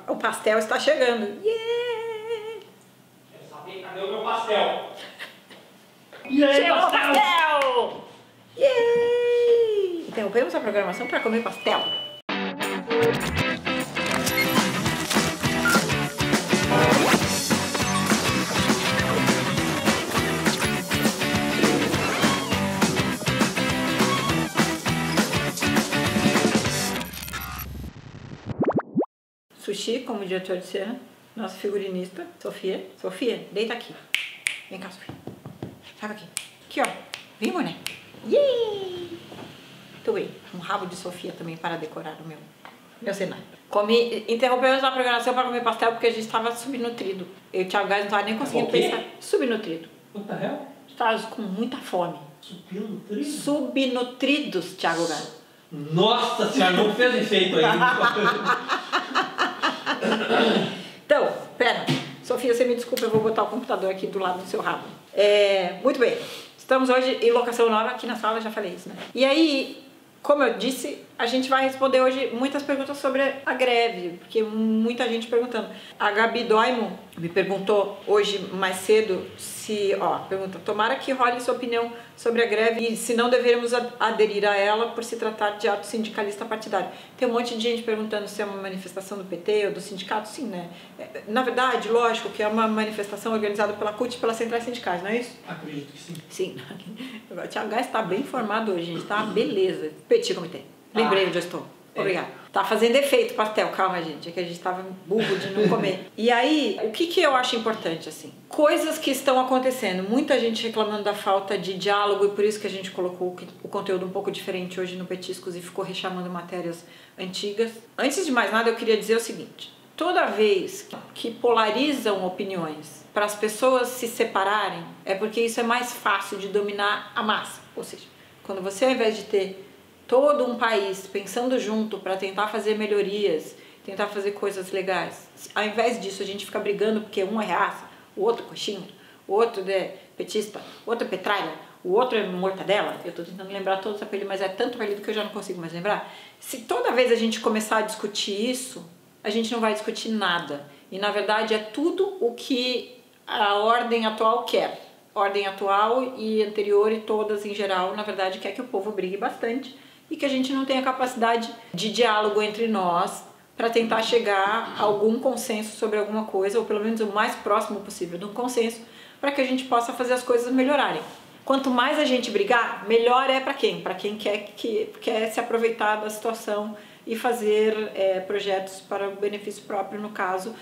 O pastel está chegando. Yeah! Quero saber, cadê o meu pastel? Chegou o pastel! Yeah! Interrompemos a programação para comer pastel. Sushi, como diretor de cena, nossa figurinista, Sofia. Sofia, deita aqui. Vem cá, Sofia. Sabe aqui. Aqui, ó. Vem, boné. Muito bem. Um rabo de Sofia também para decorar o meu cenário. Interrompemos a programação para comer pastel porque a gente estava subnutrido. Eu e o Thiago Gás não estava nem conseguindo pensar. Subnutrido. What the hell? Estávamos com muita fome. Subnutrido? Subnutridos, Thiago Gás. Nossa senhora, não fez efeito ainda. Então, pera. Sofia, você me desculpa, eu vou botar o computador aqui do lado do seu rabo. Muito bem. Estamos hoje em locação nova aqui na sala, já falei isso, né? E aí, como eu disse, a gente vai responder hoje muitas perguntas sobre a greve, porque muita gente perguntando. A Gabi Doimo me perguntou hoje mais cedo pergunta, tomara que role sua opinião sobre a greve e se não deveríamos aderir a ela por se tratar de ato sindicalista partidário. Tem um monte de gente perguntando se é uma manifestação do PT ou do sindicato. Sim, né? Na verdade, lógico que é uma manifestação organizada pela CUT e pelas centrais sindicais, não é isso? Acredito que sim. Sim. O Thiago Gás está bem informado hoje, gente. Tá beleza. Petit comitê. Lembrei onde eu estou. Obrigada. Tá fazendo efeito pastel, calma, gente. É que a gente tava burro de não comer. E aí, o que eu acho importante, assim? Coisas que estão acontecendo. Muita gente reclamando da falta de diálogo e por isso que a gente colocou o conteúdo um pouco diferente hoje no Petiscos e ficou rechamando matérias antigas. Antes de mais nada, eu queria dizer o seguinte. Toda vez que polarizam opiniões para as pessoas se separarem, é porque isso é mais fácil de dominar a massa. Ou seja, quando você, ao invés de ter todo um país pensando junto para tentar fazer melhorias, tentar fazer coisas legais, ao invés disso a gente fica brigando porque um é raça, o outro é coxinha, o outro é petista, o outro é petralha, o outro é mortadela. Eu tô tentando lembrar todos os apelidos, mas é tanto apelido que eu já não consigo mais lembrar. Se toda vez a gente começar a discutir isso, a gente não vai discutir nada. E na verdade é tudo o que a ordem atual quer. Ordem atual e anterior e todas em geral, na verdade, quer que o povo brigue bastante e que a gente não tenha capacidade de diálogo entre nós para tentar chegar a algum consenso sobre alguma coisa, ou pelo menos o mais próximo possível de um consenso, para que a gente possa fazer as coisas melhorarem. Quanto mais a gente brigar, melhor é para quem? Para quem quer se aproveitar da situação e fazer projetos para o benefício próprio, no caso,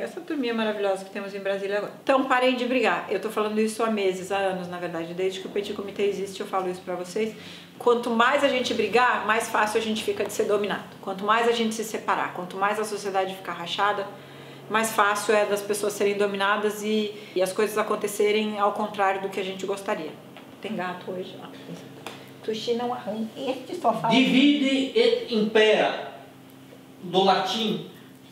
essa turminha maravilhosa que temos em Brasília agora. Então, parem de brigar. Eu tô falando isso há meses, há anos, na verdade. Desde que o Petit Comitê existe, eu falo isso pra vocês. Quanto mais a gente brigar, mais fácil a gente fica de ser dominado. Quanto mais a gente se separar, quanto mais a sociedade ficar rachada, mais fácil é das pessoas serem dominadas e as coisas acontecerem ao contrário do que a gente gostaria. Tem gato hoje? Sushi não arranha. Este sofá. Divide et impera, do latim.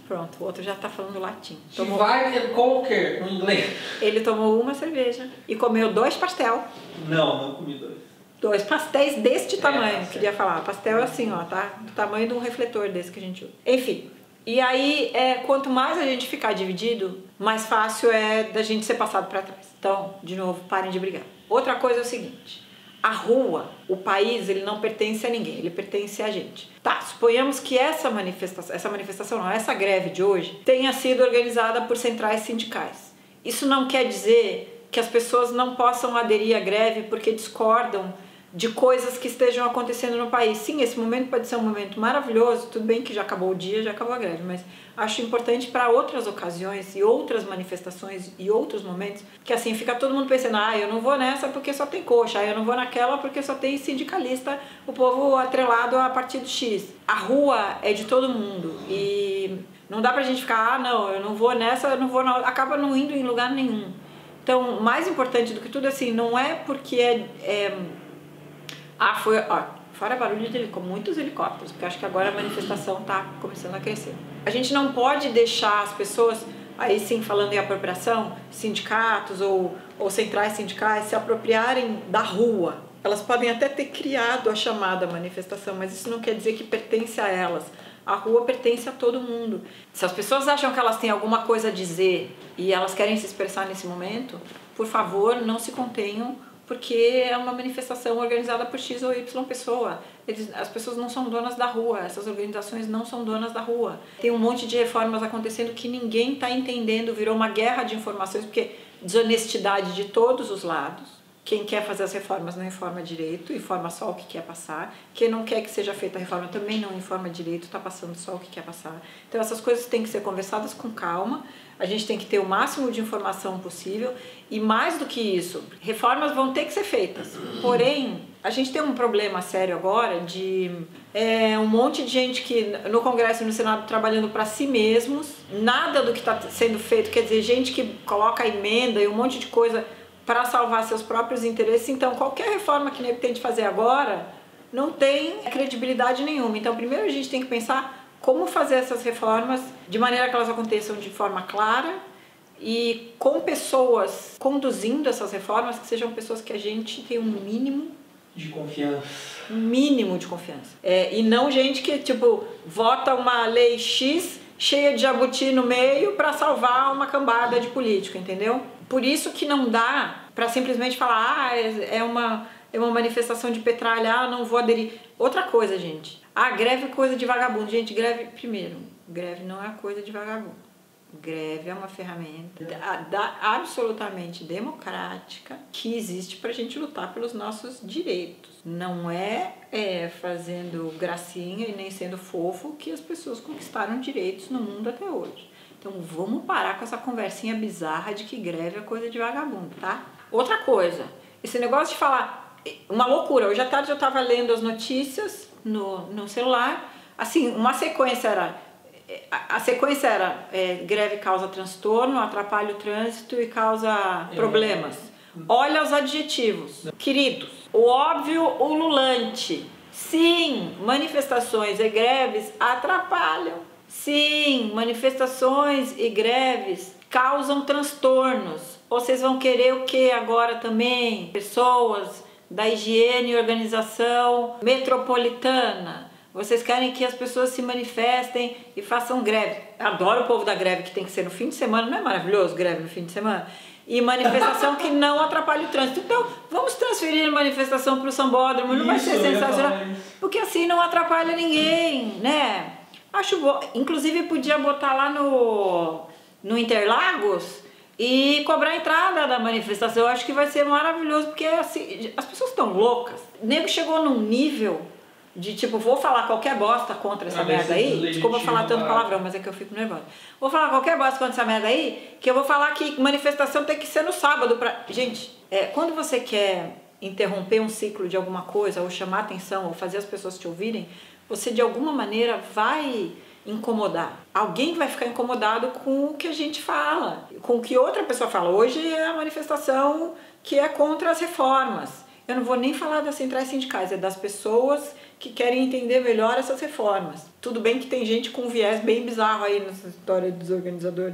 Pronto, o outro já tá falando latim. Divide and conquer, no inglês. Ele tomou uma cerveja e comeu 2 pastel. Não comi 2. 2 pastéis deste tamanho, tá queria falar. Pastel assim, ó, tá? Do tamanho de um refletor desse que a gente usa. Enfim, e aí, quanto mais a gente ficar dividido, mais fácil é da gente ser passado para trás. Então, de novo, parem de brigar. Outra coisa é o seguinte. A rua, o país, ele não pertence a ninguém, ele pertence a gente. Tá, suponhamos que essa greve de hoje tenha sido organizada por centrais sindicais. Isso não quer dizer que as pessoas não possam aderir à greve porque discordam de coisas que estejam acontecendo no país. Sim, esse momento pode ser um momento maravilhoso, tudo bem que já acabou o dia, já acabou a greve, mas acho importante para outras ocasiões e outras manifestações e outros momentos, que assim fica todo mundo pensando, eu não vou nessa porque só tem coxa, eu não vou naquela porque só tem sindicalista, o povo atrelado a partido X. A rua é de todo mundo e não dá pra gente ficar, não, eu não vou nessa, eu não vou na... acaba não indo em lugar nenhum. Então, mais importante do que tudo, assim, não é porque fora barulho de muitos helicópteros, porque acho que agora a manifestação está começando a crescer. A gente não pode deixar as pessoas, aí sim falando em apropriação, sindicatos ou centrais sindicais se apropriarem da rua. Elas podem até ter criado a chamada manifestação, mas isso não quer dizer que pertence a elas. A rua pertence a todo mundo. Se as pessoas acham que elas têm alguma coisa a dizer e elas querem se expressar nesse momento, por favor, não se contenham, porque é uma manifestação organizada por X ou Y pessoa. As pessoas não são donas da rua, essas organizações não são donas da rua. Tem um monte de reformas acontecendo que ninguém está entendendo, virou uma guerra de informações, porque desonestidade de todos os lados. Quem quer fazer as reformas não informa direito, informa só o que quer passar. Quem não quer que seja feita a reforma também não informa direito, está passando só o que quer passar. Então essas coisas têm que ser conversadas com calma, a gente tem que ter o máximo de informação possível e mais do que isso, reformas vão ter que ser feitas. Porém, a gente tem um problema sério agora de um monte de gente que no Congresso e no Senado trabalhando para si mesmos, nada do que está sendo feito, quer dizer, gente que coloca emenda e um monte de coisa para salvar seus próprios interesses. Então, qualquer reforma que ele tente fazer agora não tem credibilidade nenhuma. Então, primeiro a gente tem que pensar como fazer essas reformas de maneira que elas aconteçam de forma clara e com pessoas conduzindo essas reformas que sejam pessoas que a gente tem um mínimo de confiança. Um mínimo de confiança. E não gente que, tipo, vota uma lei X cheia de jabuti no meio para salvar uma cambada de político, entendeu? Por isso que não dá para simplesmente falar, é uma manifestação de petralha, não vou aderir. Outra coisa, gente, greve é coisa de vagabundo. Gente, greve não é coisa de vagabundo. Greve é uma ferramenta absolutamente democrática que existe para a gente lutar pelos nossos direitos. Não é fazendo gracinha e nem sendo fofo que as pessoas conquistaram direitos no mundo até hoje. Então vamos parar com essa conversinha bizarra de que greve é coisa de vagabundo, tá? Outra coisa, esse negócio de falar, uma loucura. Hoje à tarde eu estava lendo as notícias no celular, assim, uma sequência era... A sequência era greve causa transtorno, atrapalha o trânsito e causa problemas. Olha os adjetivos. Queridos, o óbvio ululante. Sim, manifestações e greves atrapalham. Sim, manifestações e greves causam transtornos. Vocês vão querer o que agora também? Pessoas da higiene e organização metropolitana. Vocês querem que as pessoas se manifestem e façam greve. Adoro o povo da greve, que tem que ser no fim de semana. Não é maravilhoso greve no fim de semana? E manifestação que não atrapalhe o trânsito. Então, vamos transferir a manifestação para o Sambódromo. Não vai ser sensacional. Porque assim não atrapalha ninguém, né? Acho bom. Inclusive, podia botar lá no Interlagos e cobrar a entrada da manifestação. Eu acho que vai ser maravilhoso, porque assim, as pessoas estão loucas. O nego chegou num nível de tipo, vou falar qualquer bosta contra essa merda aí. Desculpa falar tanto palavrão, mas é que eu fico nervosa. Vou falar qualquer bosta contra essa merda aí, que eu vou falar que manifestação tem que ser no sábado. Gente, quando você quer interromper um ciclo de alguma coisa, ou chamar atenção, ou fazer as pessoas te ouvirem, você de alguma maneira vai incomodar. Alguém vai ficar incomodado com o que a gente fala, com o que outra pessoa fala. Hoje é a manifestação que é contra as reformas. Eu não vou nem falar das centrais sindicais, é das pessoas que querem entender melhor essas reformas. Tudo bem que tem gente com um viés bem bizarro aí nessa história do desorganizador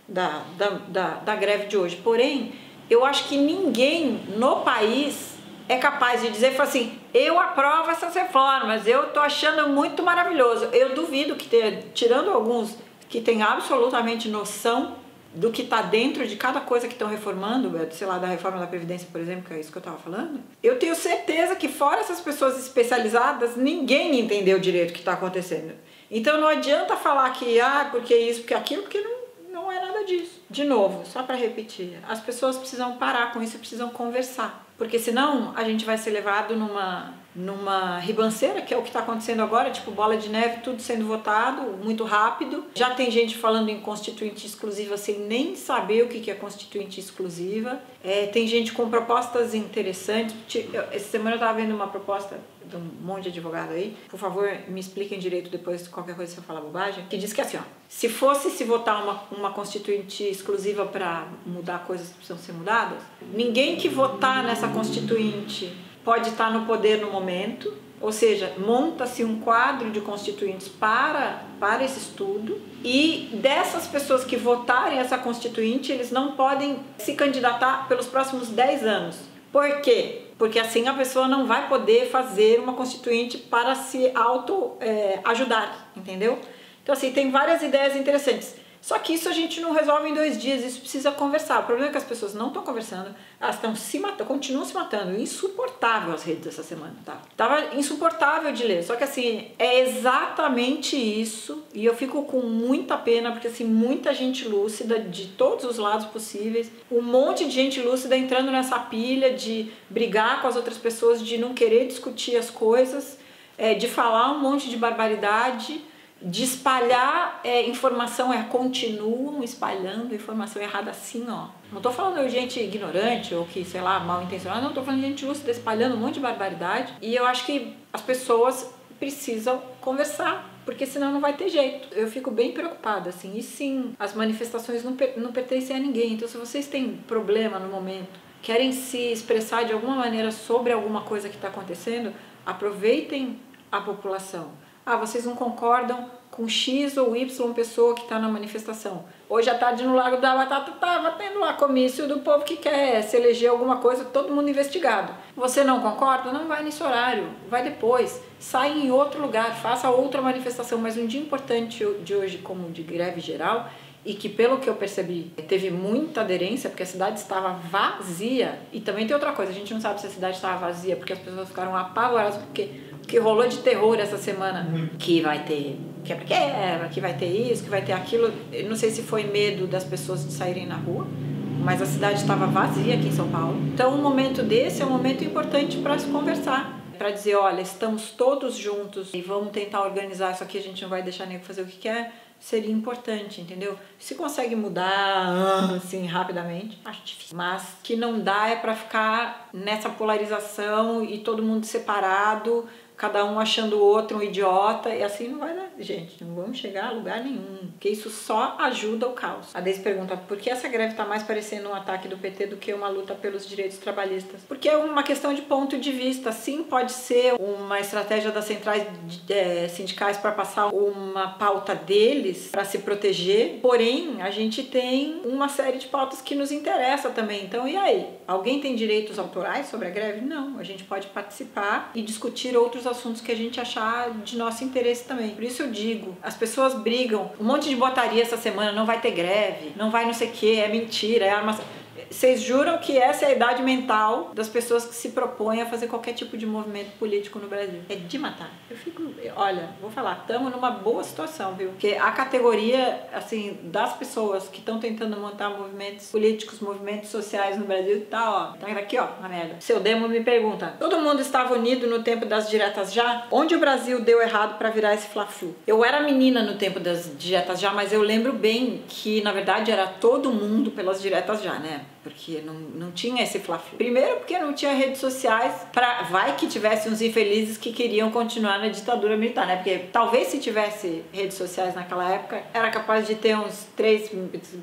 da greve de hoje. Porém, eu acho que ninguém no país é capaz de dizer assim, eu aprovo essas reformas, eu tô achando muito maravilhoso. Eu duvido que tirando alguns que têm absolutamente noção do que está dentro de cada coisa que estão reformando, sei lá, da reforma da Previdência, por exemplo, que é isso que eu estava falando, eu tenho certeza que fora essas pessoas especializadas, ninguém entendeu direito o que está acontecendo. Então não adianta falar que, porque isso, porque aquilo, porque não é nada disso. De novo, só para repetir, as pessoas precisam parar com isso, precisam conversar. Porque senão a gente vai ser levado numa ribanceira, que é o que está acontecendo agora, tipo bola de neve, tudo sendo votado muito rápido. Já tem gente falando em constituinte exclusiva sem nem saber o que é constituinte exclusiva. Tem gente com propostas interessantes. Essa semana eu estava vendo uma proposta de um monte de advogado aí. Por favor, me expliquem direito depois, qualquer coisa se eu falar bobagem. Que diz que assim, se fosse se votar uma constituinte exclusiva para mudar coisas que precisam ser mudadas, ninguém que votar nessa constituinte pode estar no poder no momento, ou seja, monta-se um quadro de constituintes para esse estudo, e dessas pessoas que votarem essa constituinte, eles não podem se candidatar pelos próximos 10 anos. Por quê? porque assim a pessoa não vai poder fazer uma constituinte para se auto-ajudar, entendeu? Então assim, tem várias ideias interessantes. Só que isso a gente não resolve em 2 dias, isso precisa conversar. O problema é que as pessoas não estão conversando, elas estão se matando, continuam se matando. Insuportável as redes essa semana, tá? Tava insuportável de ler. Só que assim, é exatamente isso, e eu fico com muita pena, porque assim, muita gente lúcida de todos os lados possíveis, um monte de gente lúcida entrando nessa pilha de brigar com as outras pessoas, de não querer discutir as coisas, de falar um monte de barbaridade, de espalhar informação, continuam espalhando informação errada assim, ó. Não tô falando de gente ignorante ou que, sei lá, mal intencionada, não tô falando de gente lúcida espalhando um monte de barbaridade. E eu acho que as pessoas precisam conversar, porque senão não vai ter jeito. Eu fico bem preocupada, assim. E sim, as manifestações não pertencem a ninguém. Então, se vocês têm problema no momento, querem se expressar de alguma maneira sobre alguma coisa que está acontecendo, aproveitem a população. Vocês não concordam com X ou Y pessoa que está na manifestação. Hoje à tarde no Largo da Batata estava tendo lá comício do povo que quer se eleger alguma coisa, todo mundo investigado. Você não concorda? Não vai nesse horário, vai depois. Sai em outro lugar, faça outra manifestação. Mas um dia importante de hoje, como de greve geral, e que pelo que eu percebi teve muita aderência, porque a cidade estava vazia. E também tem outra coisa, a gente não sabe se a cidade estava vazia porque as pessoas ficaram apavoradas, porque rolou de terror essa semana, que vai ter quebra-quebra, que vai ter isso, que vai ter aquilo. Eu não sei se foi medo das pessoas de saírem na rua, mas a cidade estava vazia aqui em São Paulo. Então um momento desse é um momento importante para se conversar, para dizer, olha, estamos todos juntos e vamos tentar organizar isso aqui, a gente não vai deixar ninguém fazer o que quer. Seria importante, entendeu? Se consegue mudar assim rapidamente, acho difícil. Mas que não dá é para ficar nessa polarização e todo mundo separado, cada um achando o outro um idiota, e assim não vai dar, gente, não vamos chegar a lugar nenhum, porque isso só ajuda o caos. A Deise pergunta, por que essa greve está mais parecendo um ataque do PT do que uma luta pelos direitos trabalhistas? Porque é uma questão de ponto de vista. Sim, pode ser uma estratégia das centrais sindicais para passar uma pauta deles, para se proteger, porém, a gente tem uma série de pautas que nos interessa também. Então, e aí? Alguém tem direitos autorais sobre a greve? Não, a gente pode participar e discutir outros assuntos que a gente achar de nosso interesse também. Por isso eu digo, as pessoas brigam, um monte de botaria essa semana, não vai ter greve, não vai não sei o que, é mentira, é armação. Vocês juram que essa é a idade mental das pessoas que se propõem a fazer qualquer tipo de movimento político no Brasil? É de matar. Eu fico, olha, vou falar, estamos numa boa situação, viu? Porque a categoria, assim, das pessoas que estão tentando montar movimentos políticos, movimentos sociais no Brasil, tá aqui, ó, na merda. Seu Demo me pergunta, todo mundo estava unido no tempo das diretas já? Onde o Brasil deu errado para virar esse fla-flu? Eu era menina no tempo das diretas já, mas eu lembro bem que, na verdade, era todo mundo pelas diretas já, né? Porque não tinha esse fla-flu. Primeiro porque não tinha redes sociais, vai que tivesse uns infelizes que queriam continuar na ditadura militar, né? Porque talvez se tivesse redes sociais naquela época, era capaz de ter uns 3,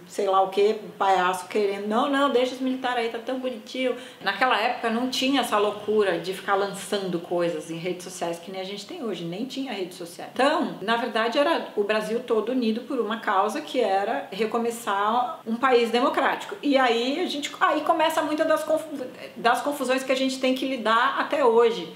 sei lá o que, palhaço querendo, não, deixa os militares aí, tá tão bonitinho. Naquela época não tinha essa loucura de ficar lançando coisas em redes sociais que nem a gente tem hoje, nem tinha redes sociais. Então, na verdade, era o Brasil todo unido por uma causa que era recomeçar um país democrático. E aí começa muitas das confusões que a gente tem que lidar até hoje.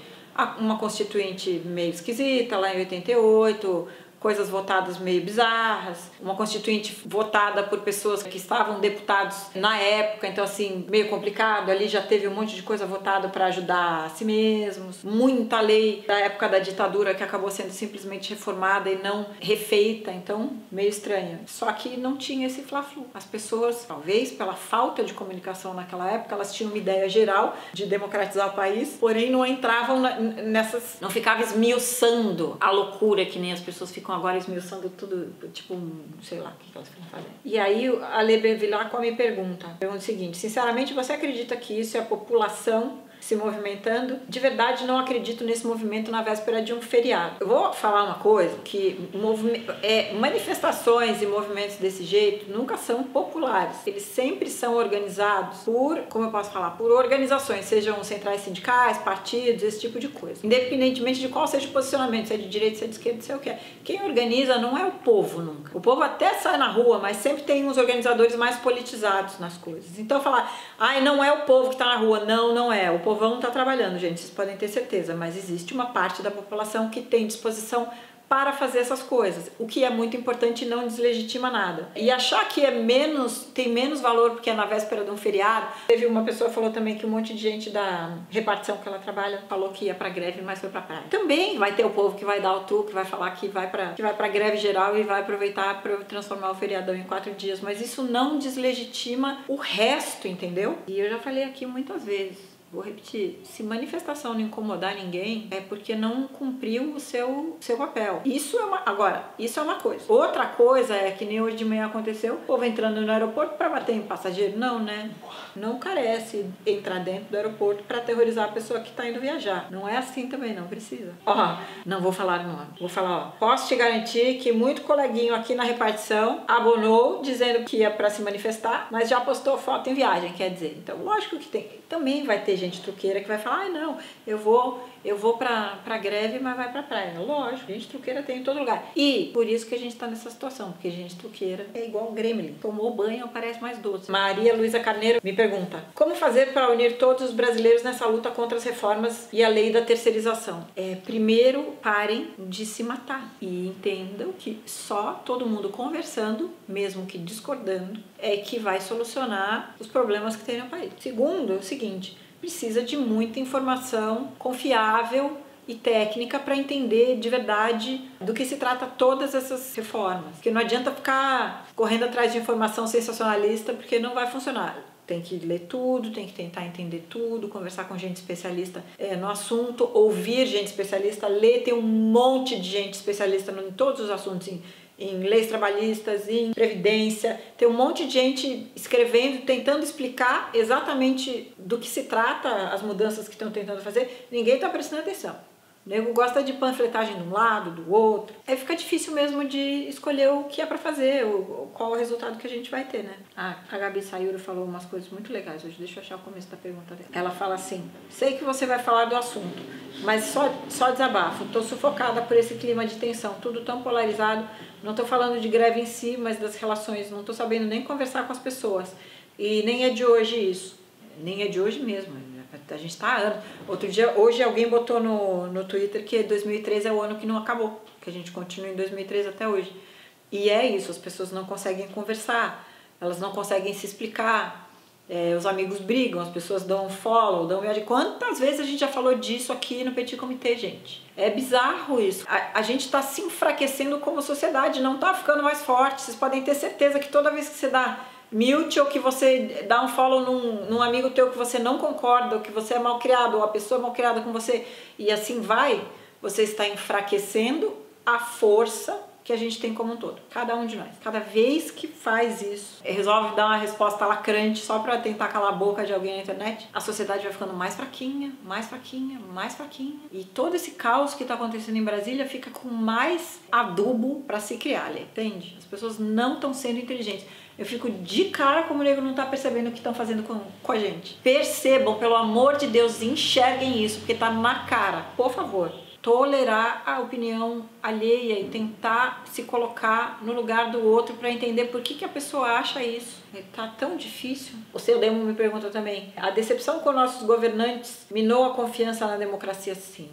Uma constituinte meio esquisita lá em 88, coisas votadas meio bizarras, uma constituinte votada por pessoas que estavam deputados na época, então assim, meio complicado, ali já teve um monte de coisa votada para ajudar a si mesmos, muita lei da época da ditadura que acabou sendo simplesmente reformada e não refeita, então meio estranho. Só que não tinha esse fla-flu. As pessoas, talvez pela falta de comunicação naquela época, elas tinham uma ideia geral de democratizar o país, porém não entravam nessas, não ficavam esmiuçando a loucura que nem as pessoas ficam agora esmiuçando tudo, tipo, sei lá o que elas ficam fazendo. E aí a Lê Bevilacqua me pergunta o seguinte, sinceramente, você acredita que isso é a população se movimentando? De verdade, não acredito nesse movimento na véspera de um feriado. Eu vou falar uma coisa, que manifestações e movimentos desse jeito nunca são populares. Eles sempre são organizados por, como eu posso falar, por organizações, sejam centrais sindicais, partidos, esse tipo de coisa. Independentemente de qual seja o posicionamento, se é de direita, se é de esquerda, se é o que é. Quem organiza não é o povo nunca. O povo até sai na rua, mas sempre tem uns organizadores mais politizados nas coisas. Então falar, não é o povo que está na rua. Não é. O povo povão está trabalhando, gente, vocês podem ter certeza, mas existe uma parte da população que tem disposição para fazer essas coisas, o que é muito importante e não deslegitima nada. E achar que tem menos valor porque é na véspera de um feriado. Teve uma pessoa que falou também que um monte de gente da repartição que ela trabalha falou que ia pra greve, mas foi pra praia. Também vai ter o povo que vai dar o truque, que vai falar que vai pra greve geral e vai aproveitar para transformar o feriadão em 4 dias, mas isso não deslegitima o resto, entendeu? E eu já falei aqui muitas vezes. Vou repetir, se manifestação não incomodar ninguém, é porque não cumpriu o seu papel. Isso é uma coisa. Outra coisa é que nem hoje de manhã aconteceu, o povo entrando no aeroporto para bater em passageiro. Não, né? Não carece entrar dentro do aeroporto para aterrorizar a pessoa que está indo viajar. Não é assim também, não precisa. Não vou falar o nome. Vou falar, posso te garantir que muito coleguinho aqui na repartição abonou dizendo que ia para se manifestar, mas já postou foto em viagem, quer dizer. Então, lógico que tem. Também vai ter gente truqueira que vai falar, não, eu vou pra greve, mas vai pra praia. Lógico, gente truqueira tem em todo lugar. E por isso que a gente tá nessa situação, porque gente truqueira é igual gremlin. Tomou banho, parece mais doce. Maria Luísa Carneiro me pergunta, como fazer para unir todos os brasileiros nessa luta contra as reformas e a lei da terceirização? Primeiro, parem de se matar e entendam que só todo mundo conversando, mesmo que discordando, é que vai solucionar os problemas que tem no país. Segundo, é o seguinte, precisa de muita informação confiável e técnica para entender de verdade do que se trata todas essas reformas. Porque não adianta ficar correndo atrás de informação sensacionalista, porque não vai funcionar. Tem que ler tudo, tem que tentar entender tudo, conversar com gente especialista no assunto, ouvir gente especialista, ler, tem um monte de gente especialista em todos os assuntos, em leis trabalhistas, em previdência, tem um monte de gente escrevendo, tentando explicar exatamente do que se trata as mudanças que estão tentando fazer, ninguém está prestando atenção. O nego gosta de panfletagem de um lado, do outro. Aí fica difícil mesmo de escolher o que é pra fazer, qual o resultado que a gente vai ter, né? A Gabi Sayuri falou umas coisas muito legais hoje, deixa eu achar o começo da pergunta dela. Ela fala assim, sei que você vai falar do assunto, mas só desabafo, tô sufocada por esse clima de tensão, tudo tão polarizado, não tô falando de greve em si, mas das relações, não tô sabendo nem conversar com as pessoas. E nem é de hoje isso, nem é de hoje mesmo. A gente tá há anos. Hoje alguém botou no Twitter que 2003 é o ano que não acabou, que a gente continua em 2003 até hoje. E é isso, as pessoas não conseguem conversar, elas não conseguem se explicar, os amigos brigam, as pessoas dão follow, dão viagem. Quantas vezes a gente já falou disso aqui no Petit Comité, gente? É bizarro isso. A gente tá se enfraquecendo como sociedade, não tá ficando mais forte. Vocês podem ter certeza que toda vez que você dá mute ou que você dá um follow num amigo teu que você não concorda, ou que você é mal criado, ou a pessoa é mal criada com você, e assim vai, você está enfraquecendo a força que a gente tem como um todo, cada um de nós. Cada vez que faz isso, resolve dar uma resposta lacrante só para tentar calar a boca de alguém na internet, a sociedade vai ficando mais fraquinha, mais fraquinha, mais fraquinha. E todo esse caos que está acontecendo em Brasília fica com mais adubo para se criar ali, entende? As pessoas não estão sendo inteligentes. Eu fico de cara como o nego não tá percebendo o que estão fazendo com a gente. Percebam, pelo amor de Deus, enxerguem isso, porque tá na cara, por favor. Tolerar a opinião alheia e tentar se colocar no lugar do outro para entender por que a pessoa acha isso. Tá tão difícil. O seu Demo me pergunta também, a decepção com nossos governantes minou a confiança na democracia? Sim.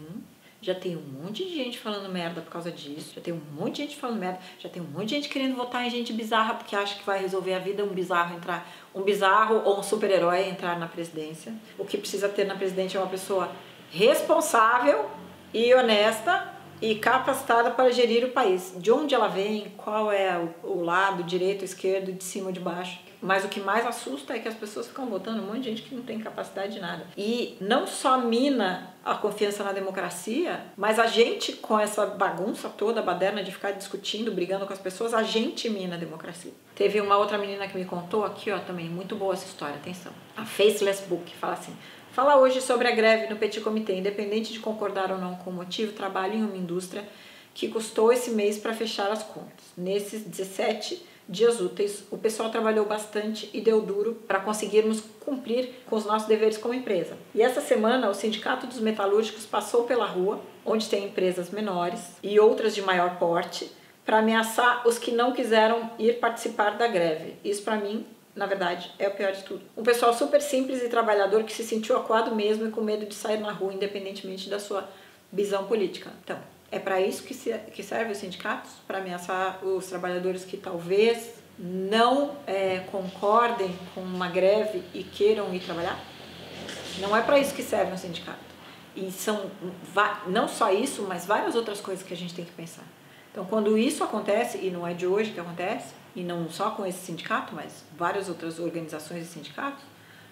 Já tem um monte de gente falando merda por causa disso, já tem um monte de gente falando merda, já tem um monte de gente querendo votar em gente bizarra porque acha que vai resolver a vida, um bizarro ou um super-herói entrar na presidência. O que precisa ter na presidência é uma pessoa responsável e honesta e capacitada para gerir o país. De onde ela vem, qual é o lado, direito, esquerdo, de cima ou de baixo. Mas o que mais assusta é que as pessoas ficam votando um monte de gente que não tem capacidade de nada. E não só mina a confiança na democracia, mas a gente, com essa bagunça toda, baderna de ficar discutindo, brigando com as pessoas, a gente mina a democracia. Teve uma outra menina que me contou aqui, ó, também, muito boa essa história, atenção. A Faceless Book fala assim, fala hoje sobre a greve no Petit Comité, independente de concordar ou não com o motivo, trabalho em uma indústria que custou esse mês para fechar as contas. Nesses 17 dias úteis, o pessoal trabalhou bastante e deu duro para conseguirmos cumprir com os nossos deveres como empresa. E essa semana, o Sindicato dos Metalúrgicos passou pela rua, onde tem empresas menores e outras de maior porte, para ameaçar os que não quiseram ir participar da greve. Isso, para mim, na verdade, é o pior de tudo. Um pessoal super simples e trabalhador que se sentiu acuado mesmo e com medo de sair na rua, independentemente da sua visão política. Então, é para isso que servem os sindicatos? Para ameaçar os trabalhadores que talvez não concordem com uma greve e queiram ir trabalhar? Não é para isso que serve um sindicato. E são não só isso, mas várias outras coisas que a gente tem que pensar. Então, quando isso acontece, e não é de hoje que acontece, e não só com esse sindicato, mas várias outras organizações e sindicatos,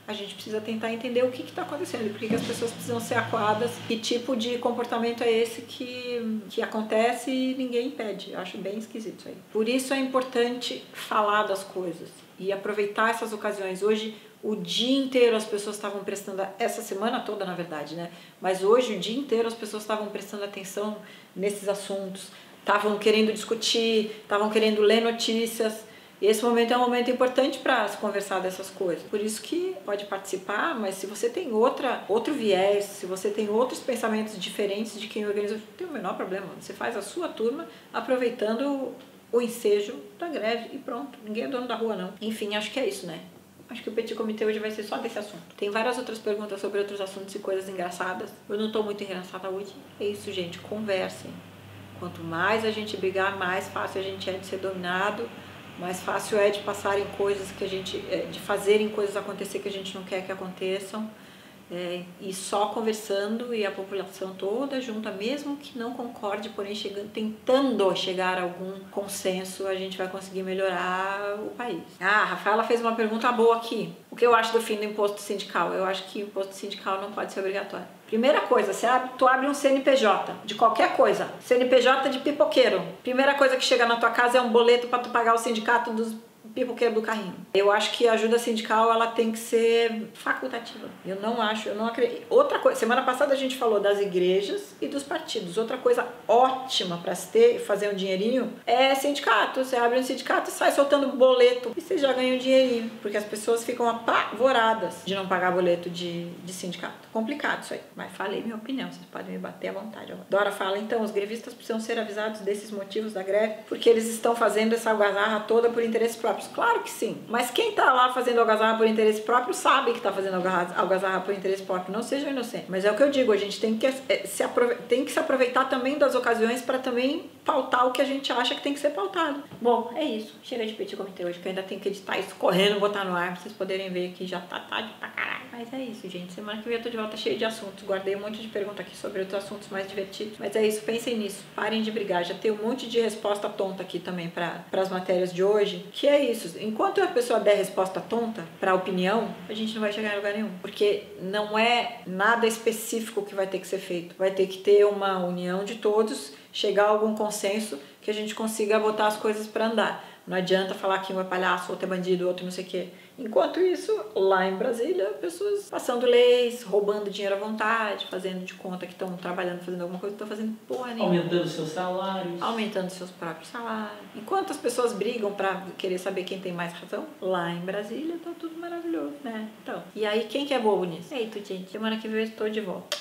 a gente precisa tentar entender o que está acontecendo e por que as pessoas precisam ser acuadas, que tipo de comportamento é esse que acontece e ninguém impede. Eu acho bem esquisito isso aí. Por isso é importante falar das coisas e aproveitar essas ocasiões. Hoje, o dia inteiro as pessoas estavam prestando, essa semana toda na verdade, né? Mas hoje o dia inteiro as pessoas estavam prestando atenção nesses assuntos, estavam querendo discutir, estavam querendo ler notícias. E esse momento é um momento importante para se conversar dessas coisas. Por isso que pode participar, mas se você tem outro viés, se você tem outros pensamentos diferentes de quem organiza, não tem o menor problema. Você faz a sua turma aproveitando o ensejo da greve e pronto. Ninguém é dono da rua, não. Enfim, acho que é isso, né? Acho que o Petit Comitê hoje vai ser só desse assunto. Tem várias outras perguntas sobre outros assuntos e coisas engraçadas. Eu não estou muito engraçada hoje. É isso, gente. Conversem. Quanto mais a gente brigar, mais fácil a gente é de ser dominado, mais fácil é de passarem coisas que a gente, de fazerem coisas acontecer que a gente não quer que aconteçam. E só conversando e a população toda junta, mesmo que não concorde, porém tentando chegar a algum consenso, a gente vai conseguir melhorar o país. A Rafaela fez uma pergunta boa aqui. O que eu acho do fim do imposto sindical? Eu acho que o imposto sindical não pode ser obrigatório. Primeira coisa, tu abre um CNPJ de qualquer coisa, CNPJ de pipoqueiro. Primeira coisa que chega na tua casa é um boleto para tu pagar o sindicato dos pipoqueiro do carrinho. Eu acho que a ajuda sindical ela tem que ser facultativa. Eu não acredito. Outra coisa, semana passada a gente falou das igrejas e dos partidos. Outra coisa ótima para se ter e fazer um dinheirinho é sindicato. Você abre um sindicato e sai soltando boleto e você já ganha um dinheirinho, porque as pessoas ficam apavoradas de não pagar boleto de sindicato. Complicado isso aí, mas falei minha opinião, vocês podem me bater à vontade. Dora fala, então, os grevistas precisam ser avisados desses motivos da greve, porque eles estão fazendo essa algazarra toda por interesses próprios. Claro que sim, mas quem tá lá fazendo algazarra por interesse próprio sabe que tá fazendo algazarra por interesse próprio, não seja inocente. Mas é o que eu digo, a gente tem que se aproveitar também das ocasiões para também pautar o que a gente acha que tem que ser pautado. Bom, é isso. Chega de Petit Comitê hoje, que eu ainda tenho que editar isso correndo, botar no ar, pra vocês poderem ver que já tá tarde pra caralho. Mas é isso, gente. Semana que vem eu tô de volta cheia de assuntos. Guardei um monte de perguntas aqui sobre outros assuntos mais divertidos. Mas é isso, pensem nisso. Parem de brigar. Já tem um monte de resposta tonta aqui também para as matérias de hoje. Que é isso. Enquanto a pessoa der resposta tonta pra opinião, a gente não vai chegar em lugar nenhum. Porque não é nada específico que vai ter que ser feito. Vai ter que ter uma união de todos, chegar a algum consenso que a gente consiga botar as coisas para andar. Não adianta falar que um é palhaço, outro é bandido, outro não sei o quê. Enquanto isso, lá em Brasília, pessoas passando leis, roubando dinheiro à vontade, fazendo de conta que estão trabalhando, fazendo alguma coisa, estão fazendo porra nenhuma. Aumentando seus salários. Aumentando seus próprios salários. Enquanto as pessoas brigam para querer saber quem tem mais razão, lá em Brasília tá tudo maravilhoso, né? Então, e aí quem que é bobo nisso? É isso, gente. Semana que vem eu estou de volta.